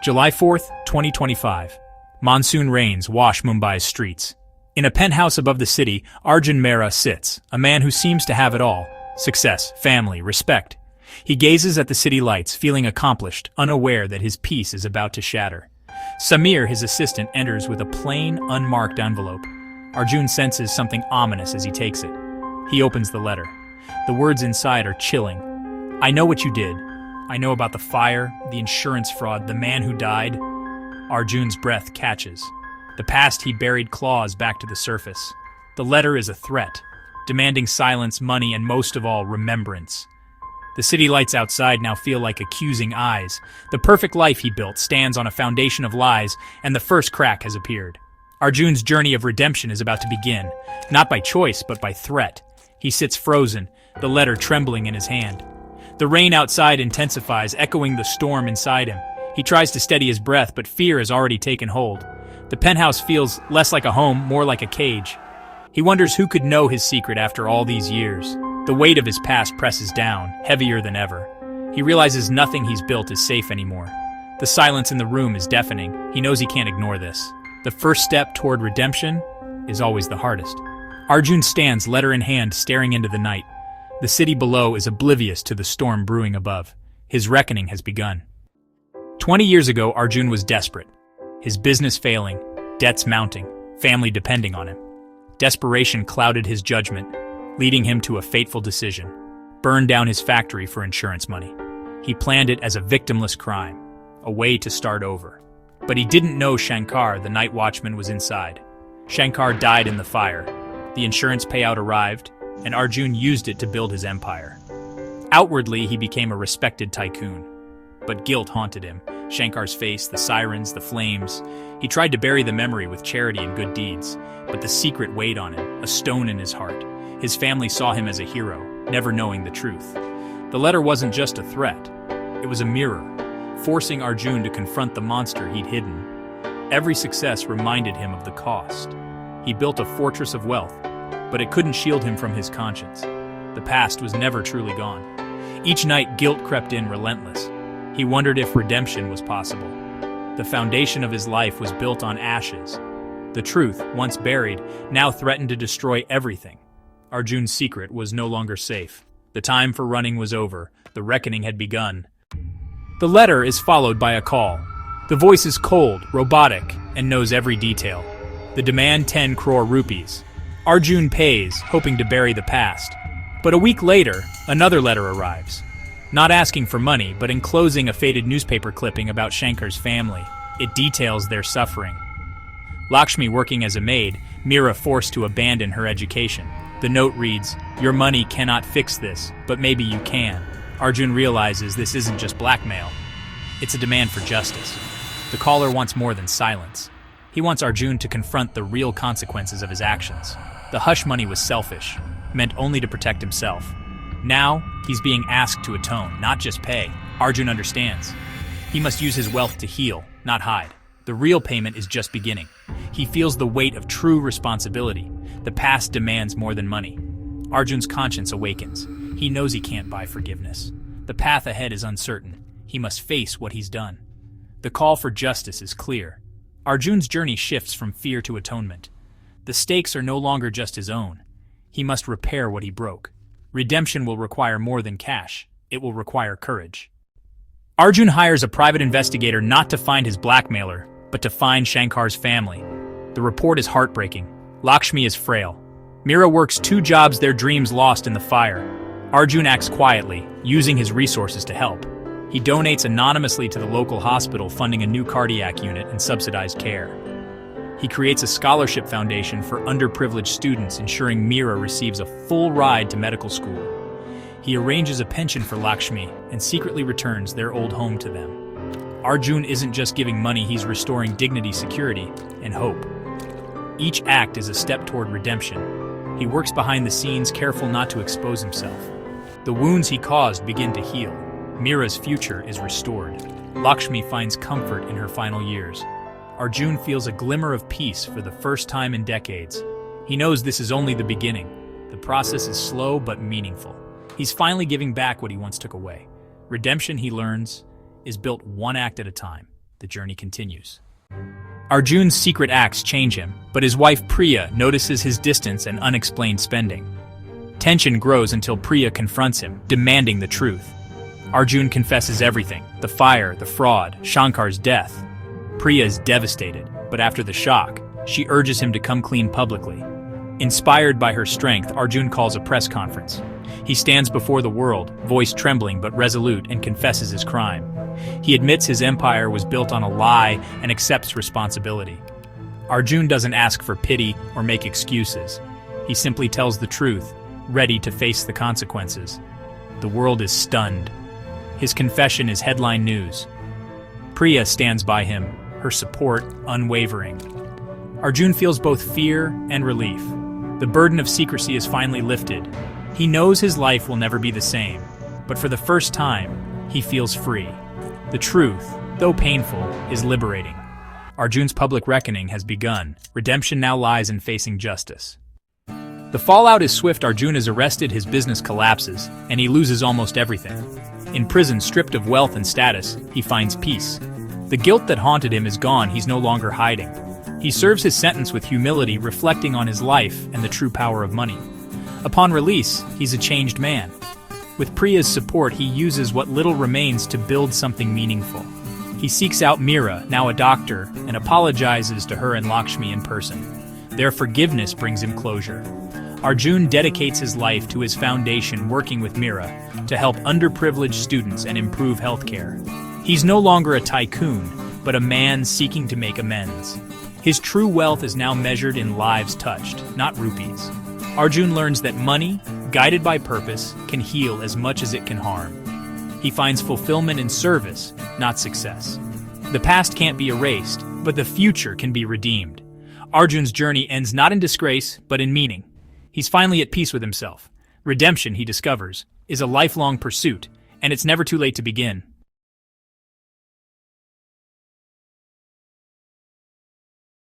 July 4th, 2025. Monsoon rains wash Mumbai's streets. In a penthouse above the city, Arjun Malhotra sits, a man who seems to have it all: success, family, respect. He gazes at the city lights, feeling accomplished, unaware that his peace is about to shatter. Samir, his assistant, enters with a plain, unmarked envelope. Arjun senses something ominous as he takes it. He opens the letter. The words inside are chilling. "I know what you did. I know about the fire, the insurance fraud, the man who died." Arjun's breath catches. The past he buried claws back to the surface. The letter is a threat, demanding silence, money, and most of all, remembrance. The city lights outside now feel like accusing eyes. The perfect life he built stands on a foundation of lies, and the first crack has appeared. Arjun's journey of redemption is about to begin, not by choice, but by threat. He sits frozen, the letter trembling in his hand. The rain outside intensifies, echoing the storm inside him. He tries to steady his breath, but fear has already taken hold. The penthouse feels less like a home, more like a cage. He wonders who could know his secret after all these years. The weight of his past presses down, heavier than ever. He realizes nothing he's built is safe anymore. The silence in the room is deafening. He knows he can't ignore this. The first step toward redemption is always the hardest. Arjun stands, letter in hand, staring into the night. The city below is oblivious to the storm brewing above. His reckoning has begun. 20 years ago, Arjun was desperate. His business failing, debts mounting, family depending on him. Desperation clouded his judgment, leading him to a fateful decision: burn down his factory for insurance money. He planned it as a victimless crime, a way to start over. But he didn't know Shankar, the night watchman, was inside. Shankar died in the fire. The insurance payout arrived, and Arjun used it to build his empire. Outwardly, he became a respected tycoon. But guilt haunted him. Shankar's face, the sirens, the flames. He tried to bury the memory with charity and good deeds, but the secret weighed on him, a stone in his heart. His family saw him as a hero, never knowing the truth. The letter wasn't just a threat. It was a mirror, forcing Arjun to confront the monster he'd hidden. Every success reminded him of the cost. He built a fortress of wealth, but it couldn't shield him from his conscience. The past was never truly gone. Each night, guilt crept in relentless. He wondered if redemption was possible. The foundation of his life was built on ashes. The truth, once buried, now threatened to destroy everything. Arjun's secret was no longer safe. The time for running was over. The reckoning had begun. The letter is followed by a call. The voice is cold, robotic, and knows every detail. The demand: 10 crore rupees. Arjun pays, hoping to bury the past. But a week later, another letter arrives. Not asking for money, but enclosing a faded newspaper clipping about Shankar's family. It details their suffering. Lakshmi working as a maid, Meera forced to abandon her education. The note reads, "Your money cannot fix this, but maybe you can." Arjun realizes this isn't just blackmail. It's a demand for justice. The caller wants more than silence. He wants Arjun to confront the real consequences of his actions. The hush money was selfish, meant only to protect himself. Now, he's being asked to atone, not just pay. Arjun understands. He must use his wealth to heal, not hide. The real payment is just beginning. He feels the weight of true responsibility. The past demands more than money. Arjun's conscience awakens. He knows he can't buy forgiveness. The path ahead is uncertain. He must face what he's done. The call for justice is clear. Arjun's journey shifts from fear to atonement. The stakes are no longer just his own. He must repair what he broke. Redemption will require more than cash. It will require courage. Arjun hires a private investigator not to find his blackmailer, but to find Shankar's family. The report is heartbreaking. Lakshmi is frail. Meera works 2 jobs, their dreams lost in the fire. Arjun acts quietly, using his resources to help. He donates anonymously to the local hospital, funding a new cardiac unit and subsidized care. He creates a scholarship foundation for underprivileged students, ensuring Meera receives a full ride to medical school. He arranges a pension for Lakshmi and secretly returns their old home to them. Arjun isn't just giving money, he's restoring dignity, security, and hope. Each act is a step toward redemption. He works behind the scenes, careful not to expose himself. The wounds he caused begin to heal. Meera's future is restored. Lakshmi finds comfort in her final years. Arjun feels a glimmer of peace for the first time in decades. He knows this is only the beginning. The process is slow but meaningful. He's finally giving back what he once took away. Redemption, he learns, is built one act at a time. The journey continues. Arjun's secret acts change him, but his wife Priya notices his distance and unexplained spending. Tension grows until Priya confronts him, demanding the truth. Arjun confesses everything: the fire, the fraud, Shankar's death. Priya is devastated, but after the shock, she urges him to come clean publicly. Inspired by her strength, Arjun calls a press conference. He stands before the world, voice trembling but resolute, and confesses his crime. He admits his empire was built on a lie and accepts responsibility. Arjun doesn't ask for pity or make excuses. He simply tells the truth, ready to face the consequences. The world is stunned. His confession is headline news. Priya stands by him, her support unwavering. Arjun feels both fear and relief. The burden of secrecy is finally lifted. He knows his life will never be the same, but for the first time, he feels free. The truth, though painful, is liberating. Arjun's public reckoning has begun. Redemption now lies in facing justice. The fallout is swift. Arjun is arrested, his business collapses, and he loses almost everything. In prison, stripped of wealth and status, he finds peace. The guilt that haunted him is gone. He's no longer hiding. He serves his sentence with humility, reflecting on his life and the true power of money. Upon release, he's a changed man. With Priya's support, he uses what little remains to build something meaningful. He seeks out Meera, now a doctor, and apologizes to her and Lakshmi in person. Their forgiveness brings him closure. Arjun dedicates his life to his foundation, working with Meera to help underprivileged students and improve healthcare. He's no longer a tycoon, but a man seeking to make amends. His true wealth is now measured in lives touched, not rupees. Arjun learns that money, guided by purpose, can heal as much as it can harm. He finds fulfillment in service, not success. The past can't be erased, but the future can be redeemed. Arjun's journey ends not in disgrace, but in meaning. He's finally at peace with himself. Redemption, he discovers, is a lifelong pursuit, and it's never too late to begin.